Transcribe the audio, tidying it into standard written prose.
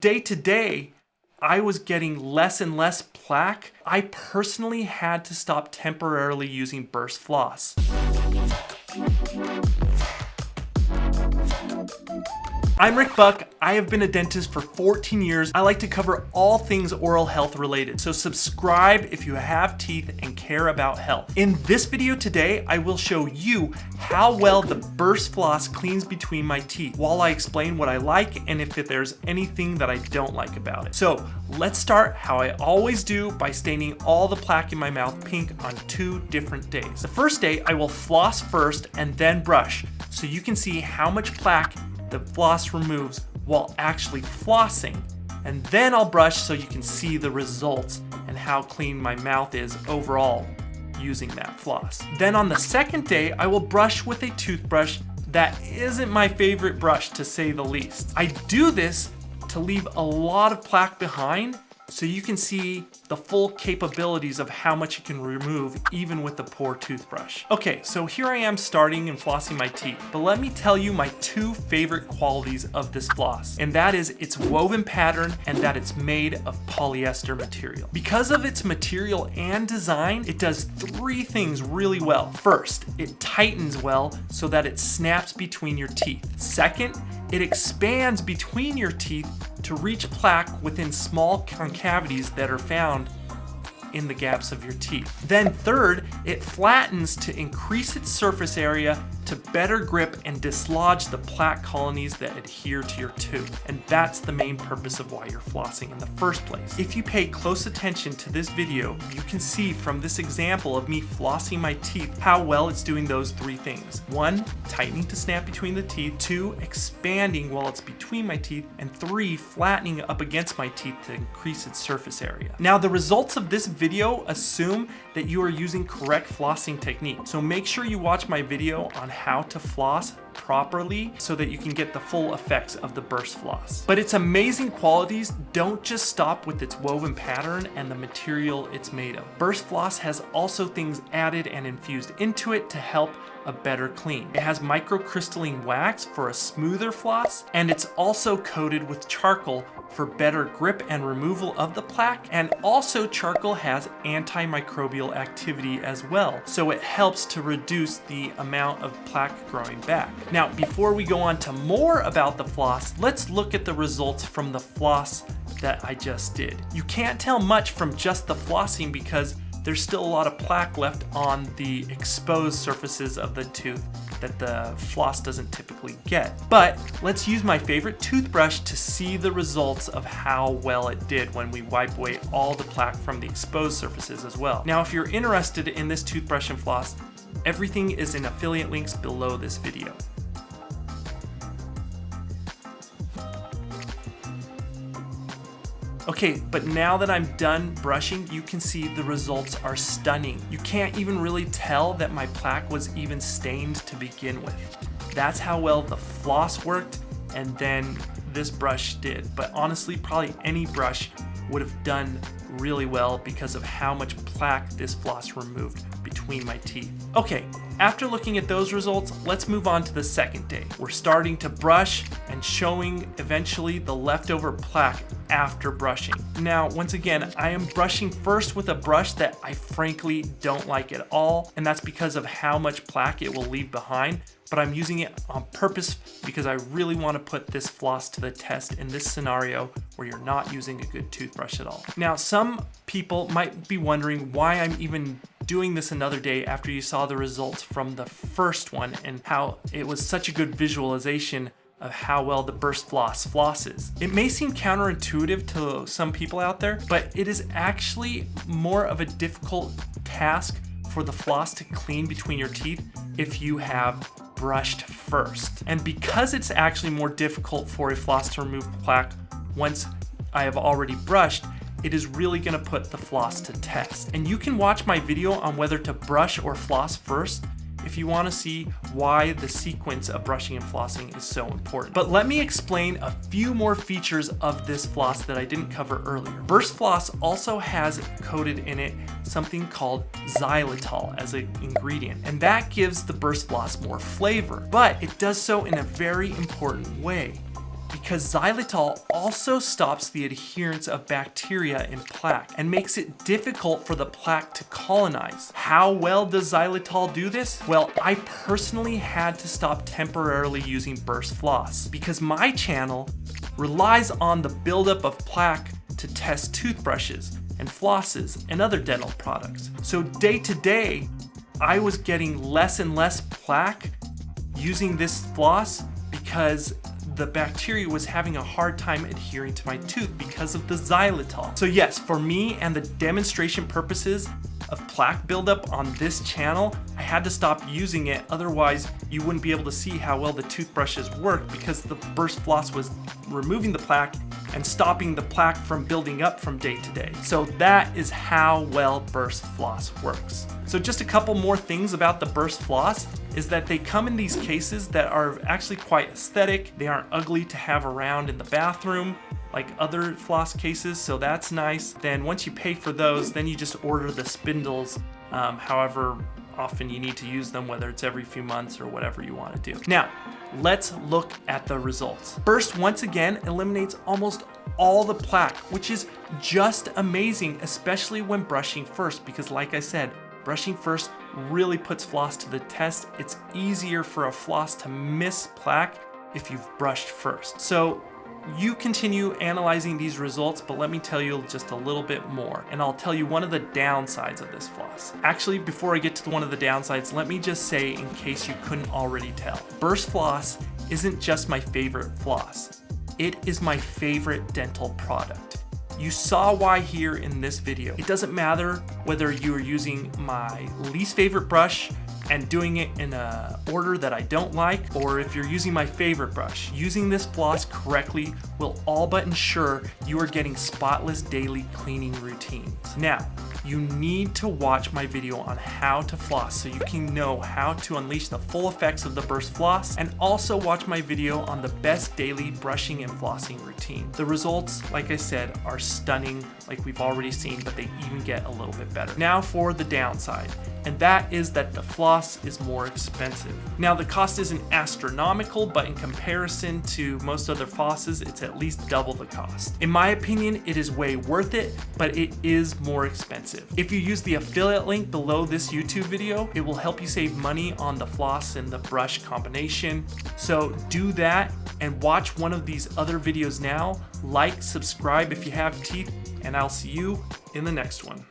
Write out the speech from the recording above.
Day to day, I was getting less and less plaque. I personally had to stop temporarily using burst floss. I'm Rick Buck. I have been a dentist for 14 years. I like to cover all things oral health related, so subscribe if you have teeth and care about health. In this video today, I will show you how well the burst floss cleans between my teeth while I explain what I like and if there's anything that I don't like about it. So let's start how I always do by staining all the plaque in my mouth pink on 2 different days. The first day, I will floss first and then brush so you can see how much plaque the floss removes while actually flossing, and then I'll brush so you can see the results and how clean my mouth is overall using that floss. Then on the second day, I will brush with a toothbrush that isn't my favorite brush, to say the least. I do this to leave a lot of plaque behind so you can see the full capabilities of how much you can remove even with the poor toothbrush. Okay, so here I am starting and flossing my teeth, but let me tell you my 2 favorite qualities of this floss, and that is its woven pattern and that it's made of polyester material. Because of its material and design, it does 3 things really well. First, it tightens well so that it snaps between your teeth. Second, it expands between your teeth to reach plaque within small concavities that are found in the gaps of your teeth. Then third, it flattens to increase its surface area to better grip and dislodge the plaque colonies that adhere to your tooth. And that's the main purpose of why you're flossing in the first place. If you pay close attention to this video, you can see from this example of me flossing my teeth how well it's doing those 3 things. 1, tightening to snap between the teeth. 2, expanding while it's between my teeth. And 3, flattening up against my teeth to increase its surface area. Now, the results of this video assume that you are using correct flossing technique. So make sure you watch my video on how to floss properly so that you can get the full effects of the burst floss. But its amazing qualities don't just stop with its woven pattern and the material it's made of. Burst floss has also things added and infused into it to help a better clean. It has microcrystalline wax for a smoother floss, and it's also coated with charcoal for better grip and removal of the plaque, and also charcoal has antimicrobial activity as well, so it helps to reduce the amount of plaque growing back. Now, before we go on to more about the floss, let's look at the results from the floss that I just did. You can't tell much from just the flossing because there's still a lot of plaque left on the exposed surfaces of the tooth that the floss doesn't typically get. But let's use my favorite toothbrush to see the results of how well it did when we wipe away all the plaque from the exposed surfaces as well. Now, if you're interested in this toothbrush and floss, everything is in affiliate links below this video. Okay, but now that I'm done brushing, you can see the results are stunning. You can't even really tell that my plaque was even stained to begin with. That's how well the floss worked, and then this brush did. But honestly, probably any brush would have done really well because of how much plaque this floss removed between my teeth. Okay, after looking at those results, let's move on to the second day. We're starting to brush and showing eventually the leftover plaque after brushing. Now, once again, I am brushing first with a brush that I frankly don't like at all, and that's because of how much plaque it will leave behind, but I'm using it on purpose because I really want to put this floss to the test in this scenario where you're not using a good toothbrush at all. Now, some people might be wondering why I'm even doing this another day after you saw the results from the first one and how it was such a good visualization of how well the burst floss flosses. It may seem counterintuitive to some people out there, but it is actually more of a difficult task for the floss to clean between your teeth if you have brushed first. And because it's actually more difficult for a floss to remove plaque once I have already brushed, it is really gonna put the floss to test. And you can watch my video on whether to brush or floss first if you want to see why the sequence of brushing and flossing is so important. But let me explain a few more features of this floss that I didn't cover earlier. Burst floss also has coated in it something called xylitol as an ingredient, and that gives the burst floss more flavor, but it does so in a very important way. because xylitol also stops the adherence of bacteria in plaque and makes it difficult for the plaque to colonize. How well does xylitol do this? Well, I personally had to stop temporarily using burst floss because my channel relies on the buildup of plaque to test toothbrushes and flosses and other dental products. So day to day, I was getting less and less plaque using this floss because the bacteria was having a hard time adhering to my tooth because of the xylitol. So yes, for me and the demonstration purposes of plaque buildup on this channel, I had to stop using it. Otherwise, you wouldn't be able to see how well the toothbrushes work because the burst floss was removing the plaque and stopping the plaque from building up from day to day. So that is how well burst floss works. So just a couple more things about the burst floss is that they come in these cases that are actually quite aesthetic. They aren't ugly to have around in the bathroom like other floss cases, so that's nice. Then once you pay for those, then you just order the spindles, however often you need to use them, whether it's every few months or whatever you want to do. Now, let's look at the results. Burst, once again, eliminates almost all the plaque, which is just amazing, especially when brushing first, because like I said, brushing first really puts floss to the test. It's easier for a floss to miss plaque if you've brushed first. So you continue analyzing these results, but let me tell you just a little bit more, and I'll tell you one of the downsides of this floss. Actually, before I get to one of the downsides, let me just say, in case you couldn't already tell, burst floss isn't just my favorite floss. It is my favorite dental product. You saw why here in this video. It doesn't matter whether you are using my least favorite brush and doing it in an order that I don't like, or if you're using my favorite brush. Using this floss correctly will all but ensure you are getting spotless daily cleaning routines. Now, you need to watch my video on how to floss so you can know how to unleash the full effects of the burst floss, and also watch my video on the best daily brushing and flossing routine. The results, like I said, are stunning like we've already seen, but they even get a little bit better. Now for the downside, and that is that the floss is more expensive. Now the cost isn't astronomical, but in comparison to most other flosses, it's at least double the cost. In my opinion, it is way worth it, but it is more expensive. If you use the affiliate link below this YouTube video, it will help you save money on the floss and the brush combination. So do that and watch one of these other videos now. Like, subscribe if you have teeth, and I'll see you in the next one.